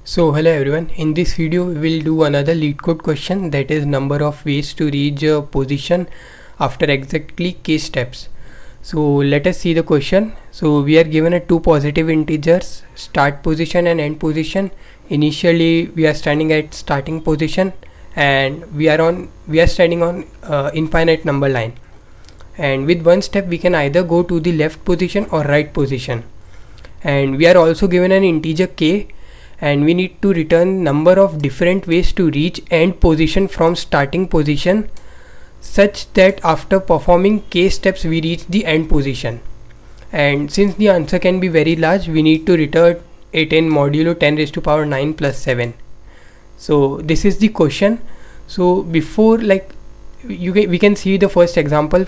So hello everyone, in this video we will do another LeetCode question, that is number of ways to reach a position after exactly k steps. So let us see the question. So we are given a two positive integers, start position and end position. Initially we are standing at starting position and we are standing on infinite number line, and with one step we can either go to the left position or right position, and we are also given an integer k, and we need to return number of different ways to reach end position from starting position, such that after performing k steps we reach the end position. And since the answer can be very large, we need to return it in modulo 10 raised to power 9 plus 7. So this is the question. So before, we can see the first example.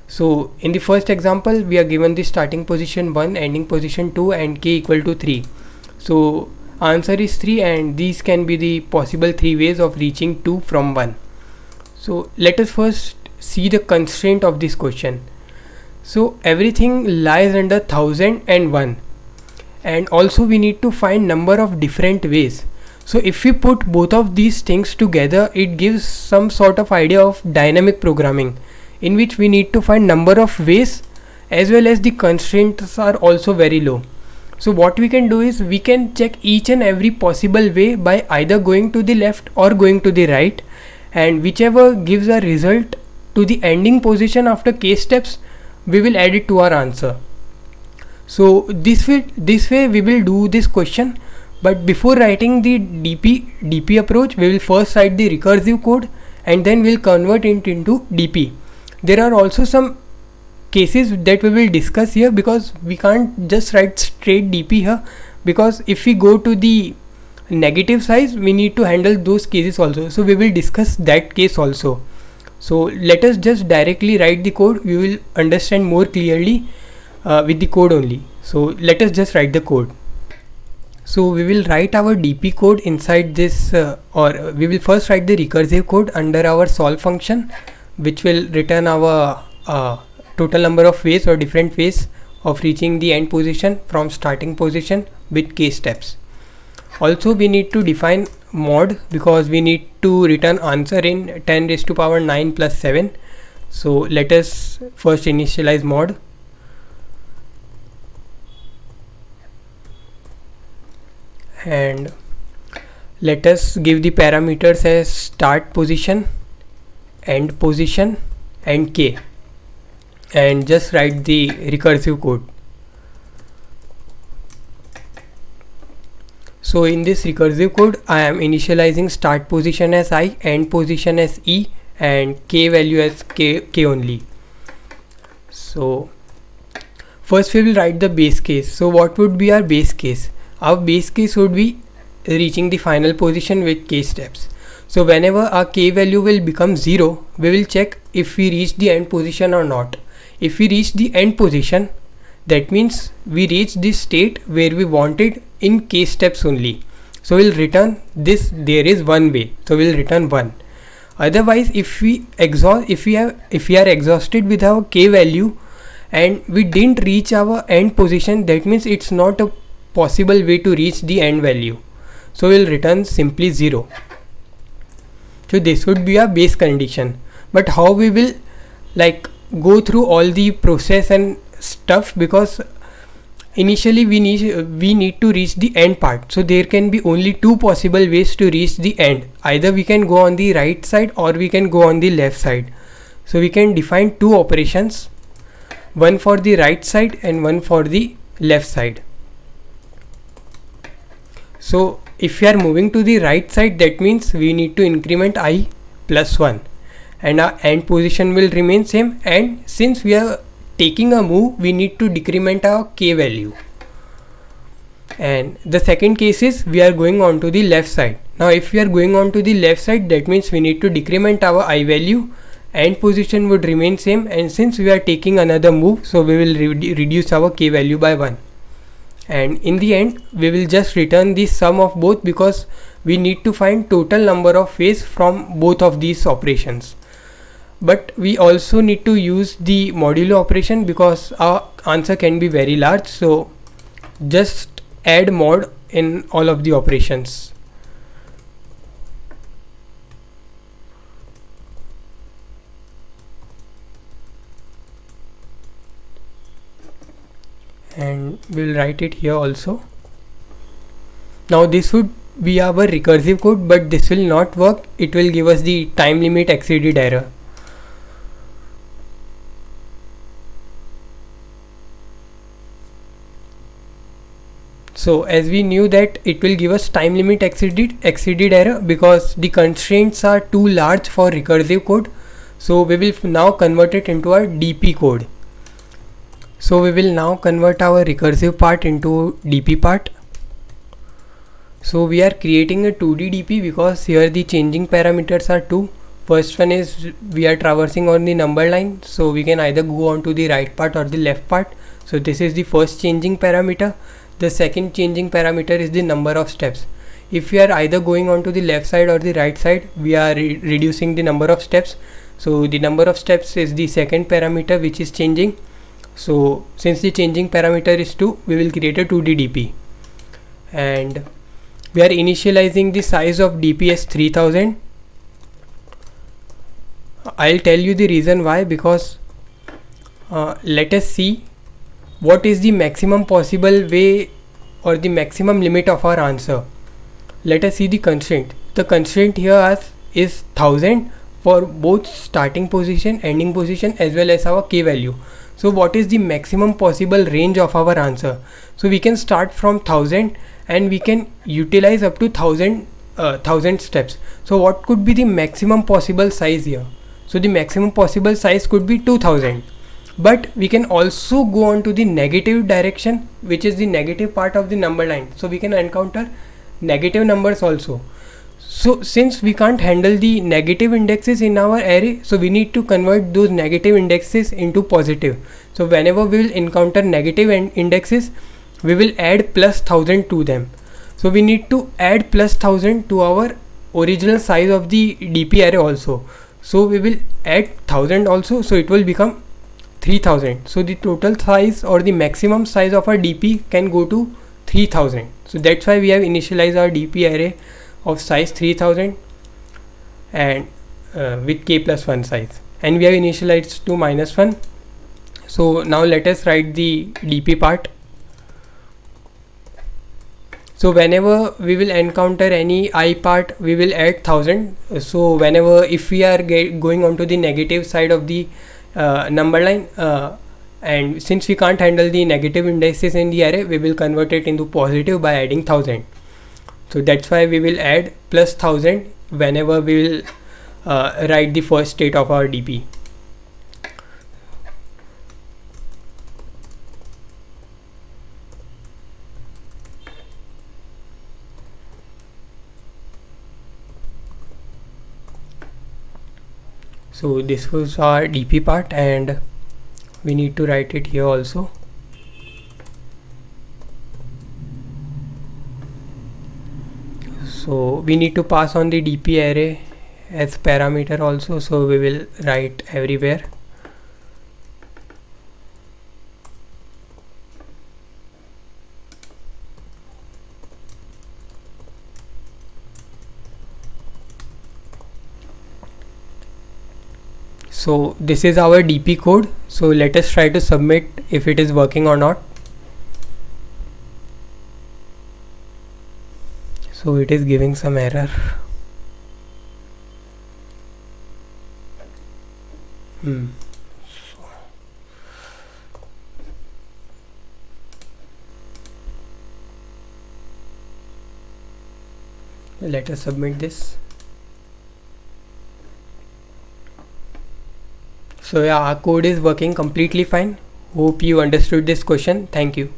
So in the first example we are given the starting position 1, ending position 2, and k equal to 3. So answer is 3, and these can be the possible 3 ways of reaching 2 from 1. So let us first see the constraint of this question. So everything lies under 1000 and 1, and also we need to find number of different ways. So if we put both of these things together, it gives some sort of idea of dynamic programming, in which we need to find number of ways as well as the constraints are also very low. So what we can do is we can check each and every possible way by either going to the left or going to the right, and whichever gives a result to the ending position after k steps, we will add it to our answer. So this way we will do this question. But before writing the DP approach, we will first write the recursive code and then we'll convert it into DP. There are also some cases that we will discuss here, because we can't just write straight DP here, because if we go to the negative size we need to handle those cases also. So we will discuss that case also. So let us just directly write the code. We will understand more clearly with the code only. So let us just write the code. So we will write our DP code inside this or we will first write the recursive code under our solve function, which will return our total number of ways or different ways of reaching the end position from starting position with k steps. Also we need to define mod, because we need to return answer in 10 raised to power 9 plus 7. So let us first initialize mod. And let us give the parameters as start position, end position, and k, and just write the recursive code. So in this recursive code I am initializing start position as I, end position as e, and k value as k only. So first we will write the base case. So what would be our base case? Our base case would be reaching the final position with k steps. So whenever our k value will become 0, we will check if we reach the end position or not. If we reach the end position, that means we reach this state where we wanted in k steps only. So we'll return this, there is one way, so we'll return 1. Otherwise, if we are exhausted with our k value and we didn't reach our end position, that means it's not a possible way to reach the end value. So we'll return simply 0. So this would be a base condition. But how we will go through all the process and stuff, because initially we need to reach the end part. So there can be only two possible ways to reach the end. Either we can go on the right side or we can go on the left side. So we can define two operations, one for the right side and one for the left side. So if we are moving to the right side, that means we need to increment I plus 1, and our end position will remain same, and since we are taking a move, we need to decrement our k value. And the second case is we are going on to the left side. Now if we are going on to the left side, that means we need to decrement our I value, end position would remain same, and since we are taking another move, so we will reduce our k value by 1. And in the end we will just return the sum of both, because we need to find total number of ways from both of these operations. But we also need to use the modulo operation because our answer can be very large. So just add mod in all of the operations. And we'll write it here also. Now this would be our recursive code, but this will not work. It will give us the time limit exceeded error. So as we knew that it will give us time limit exceeded error because the constraints are too large for recursive code. So we will now convert it into our DP code. So we will now convert our recursive part into DP part. So we are creating a 2D DP because here the changing parameters are two. First one is we are traversing on the number line, so we can either go on to the right part or the left part. So this is the first changing parameter. The second changing parameter is the number of steps. If we are either going on to the left side or the right side, we are reducing the number of steps. So the number of steps is the second parameter which is changing. So since the changing parameter is 2, we will create a 2D DP. And we are initializing the size of DP as 3000. I'll tell you the reason why, because let us see what is the maximum possible way or the maximum limit of our answer. Let us see the constraint. The constraint here is 1000 for both starting position, ending position, as well as our k value. So what is the maximum possible range of our answer? So we can start from 1000 and we can utilize up to 1000 steps. So what could be the maximum possible size here? So the maximum possible size could be 2000. But we can also go on to the negative direction, which is the negative part of the number line. So we can encounter negative numbers also. So since we can't handle the negative indexes in our array, so we need to convert those negative indexes into positive. So whenever we will encounter negative indexes, we will add plus 1000 to them. So we need to add plus 1000 to our original size of the DP array also. So we will add 1000 also, so it will become 3000. So the total size or the maximum size of our DP can go to 3000. So that's why we have initialized our DP array of size 3000 and with k plus 1 size, and we have initialized to -1. So now let us write the DP part. So whenever we will encounter any I part, we will add 1000. So whenever if we are going on to the negative side of the number line, and since we can't handle the negative indices in the array, we will convert it into positive by adding 1000. So that's why we will add plus 1000 whenever we will write the first state of our DP. So this was our DP part, and we need to write it here also. So we need to pass on the DP array as parameter also, so we will write everywhere. So this is our DP code. So let us try to submit if it is working or not. So it is giving some error. Let us submit this. So yeah, our code is working completely fine. Hope you understood this question. Thank you.